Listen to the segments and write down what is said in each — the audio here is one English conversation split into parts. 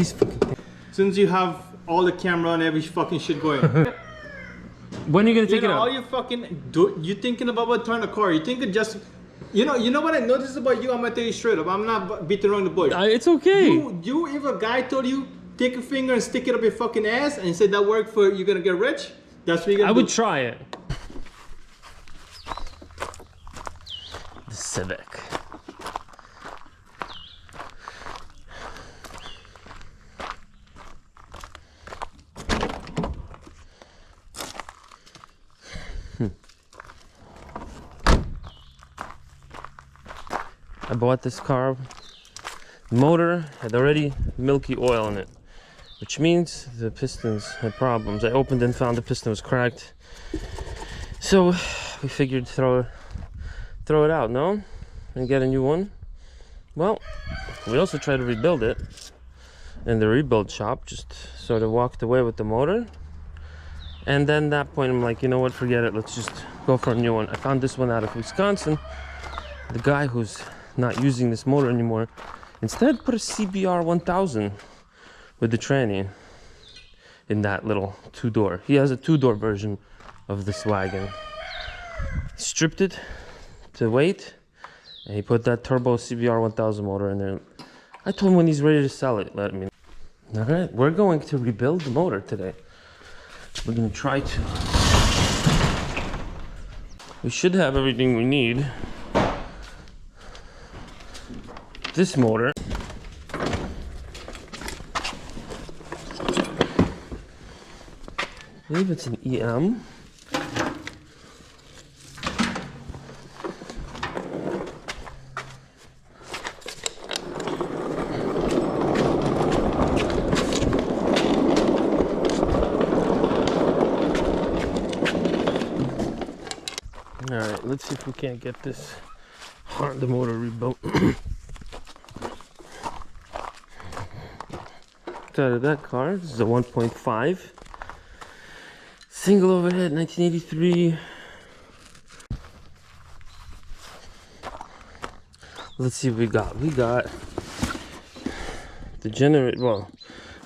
He's fucking... Since you have all the camera and every fucking shit going. When are you gonna take it out? All you fucking you thinking about what turn a car. You think it just... You know what I noticed about you? I'm gonna tell you straight up. I'm not beating around the bush. It's okay. If a guy told you, take a finger and stick it up your fucking ass and said that worked for you're gonna get rich, that's what you're gonna do. I would try it. The Civic. I bought this car. Motor had already milky oil in it, which means the pistons had problems. I opened and found the piston was cracked. So we figured throw it out, no? And get a new one. Well, we also tried to rebuild it in the rebuild shop, just sort of walked away with the motor. And then at that point I'm like, you know what, forget it, let's just go for a new one. I found this one out of Wisconsin. The guy who's not using this motor anymore instead put a CBR 1000 with the tranny in that little two-door. He has a two-door version of this wagon. Stripped it to weight and he put that turbo CBR 1000 motor in there. I told him when he's ready to sell it, let me. All right, we're going to rebuild the motor today. We're gonna try to. We should have everything we need. This motor I believe it's an EM. Alright, let's see if we can't get this Honda motor rebuilt. Out of that car, this is a 1.5 single overhead 1983. Let's see what we got. We got the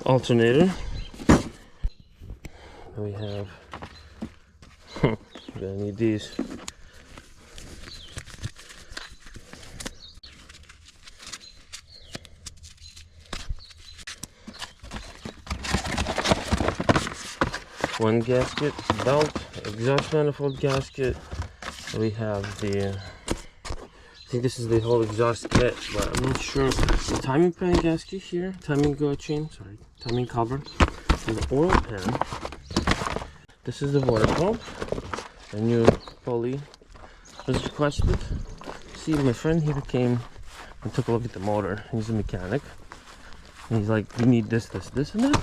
alternator. We have we're gonna need these. One gasket, belt, exhaust manifold gasket. We have the, I think this is the whole exhaust kit, but I'm not sure. The timing pan gasket here, timing timing cover, and the oil pan. This is the water pump. A new pulley was requested. See, my friend here came and took a look at the motor. He's a mechanic. And he's like, we need this, and that.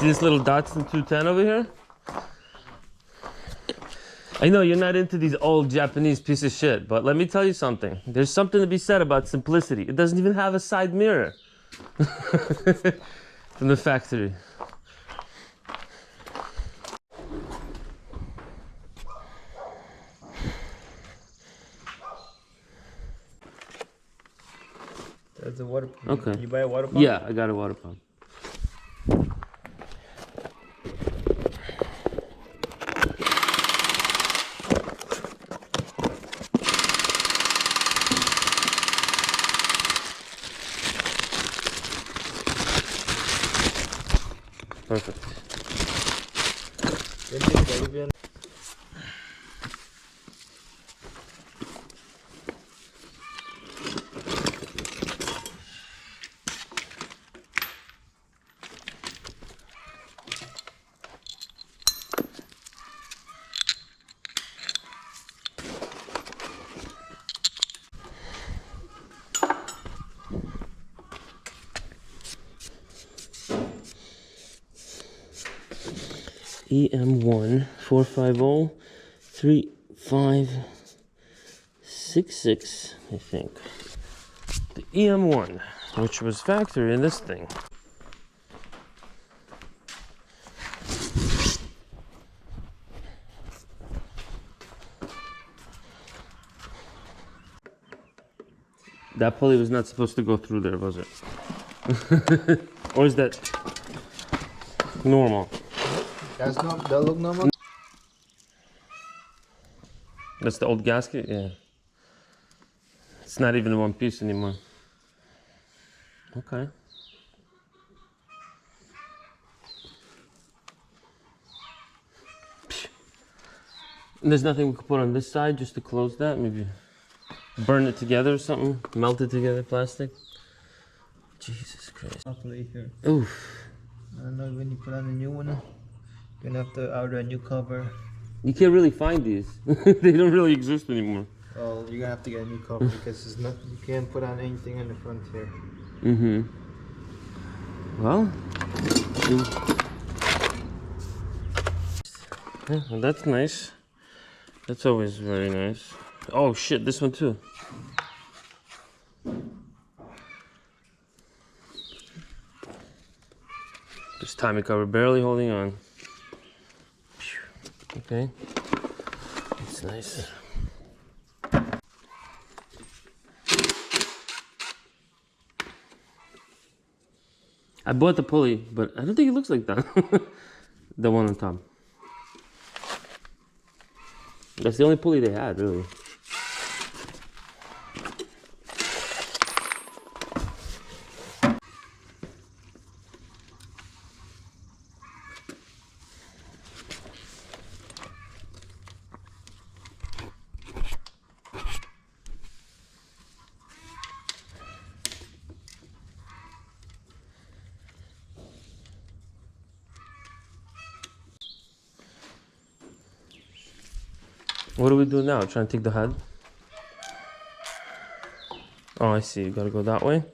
See this little Datsun 210 over here? I know you're not into these old Japanese piece of shit, but let me tell you something. There's something to be said about simplicity. It doesn't even have a side mirror. From the factory. That's a water pump. Okay. You buy a water pump? Yeah, I got a water pump. Perfect. EM1 450 357 166, I think. The EM1, which was factory in this thing. That pulley was not supposed to go through there, was it? Or is that normal? That's not, that look normal? That's the old gasket? Yeah. It's not even in one piece anymore. Okay. And there's nothing we could put on this side just to close that? Maybe burn it together or something? Melt it together, plastic? Jesus Christ. Properly here. Oof. I don't know, when you put on a new one, you're gonna have to order a new cover. You can't really find these. They don't really exist anymore. Well, you're gonna have to get a new cover because it's not, you can't put on anything on the front here. Mm-hmm. Well, yeah, well, that's nice. That's always very nice. Oh shit, this one too. This timing cover barely holding on. Okay, that's nice. I bought the pulley, but I don't think it looks like that. The one on top. That's the only pulley they had, really. What do we do now? Try and take the head? Oh, I see. You gotta go that way.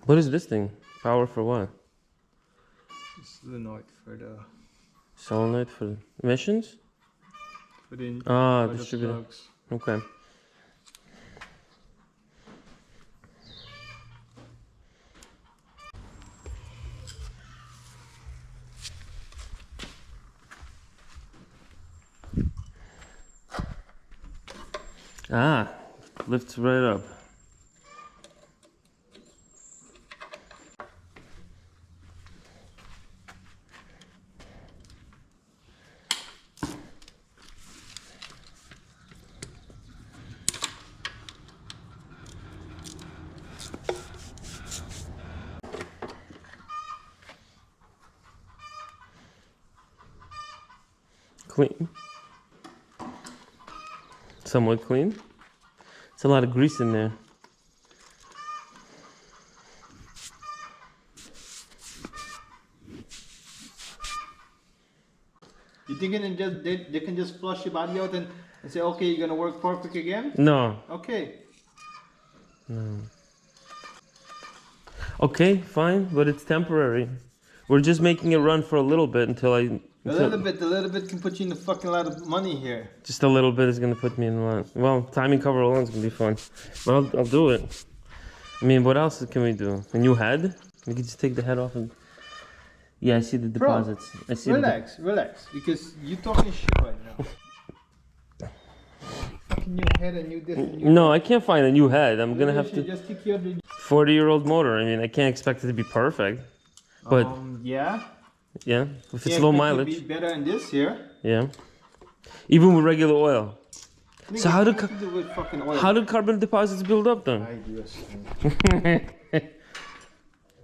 What is this thing? Power for what? Solenoid for the... Solenoid for emissions? For the... Ah, for the distributor. plugs. Okay. Ah, lifts right up. Clean. Somewhat clean. It's a lot of grease in there. You think they can just flush your body out and say, okay, you're gonna work perfect again? No. Okay. No. Okay, fine, but it's temporary. We're just making it run for a little bit until I... A little bit can put you in a fucking lot of money here. Just a little bit is gonna put me in the line. Well, timing cover alone is gonna be fun. But I'll do it. I mean, what else can we do? A new head? We could just take the head off and... Yeah, I see the deposits. Bro, I see relax, because you talking shit right now. Fucking new head and new this and new No, I can't find a new head. I'm gonna have to... just kick you out the... 40-year-old motor. I mean, I can't expect it to be perfect. But... yeah. Yeah, if it's low mileage. Be better than this here. Yeah. Even with regular oil. So how do carbon deposits build up then?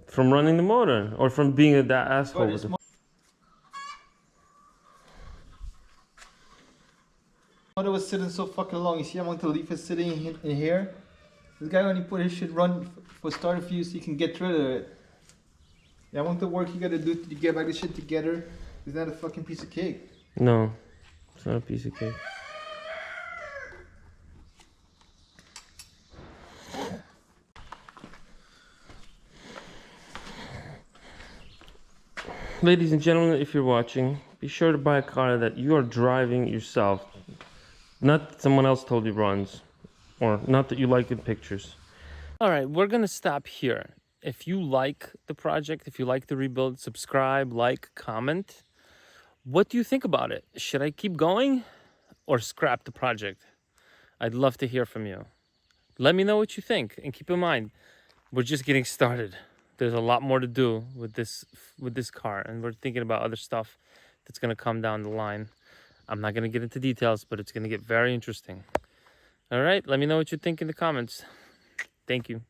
From running the motor or from being that asshole with it? Motor was sitting so fucking long. You see how long the leaf is sitting in here? This guy only put his shit run for starter fuse so you can get rid of it. Yeah, I want the work you gotta do to get back this shit together. Is that a fucking piece of cake? No, it's not a piece of cake. Ladies and gentlemen, if you're watching, be sure to buy a car that you are driving yourself. Not that someone else told you runs, or not that you like in pictures. All right, we're gonna stop here. If you like the project, if you like the rebuild, subscribe, like, comment. What do you think about it? Should I keep going or scrap the project? I'd love to hear from you. Let me know what you think, and keep in mind, we're just getting started. There's a lot more to do with this car, and we're thinking about other stuff that's gonna come down the line. I'm not gonna get into details, but it's gonna get very interesting. All right, let me know what you think in the comments. Thank you.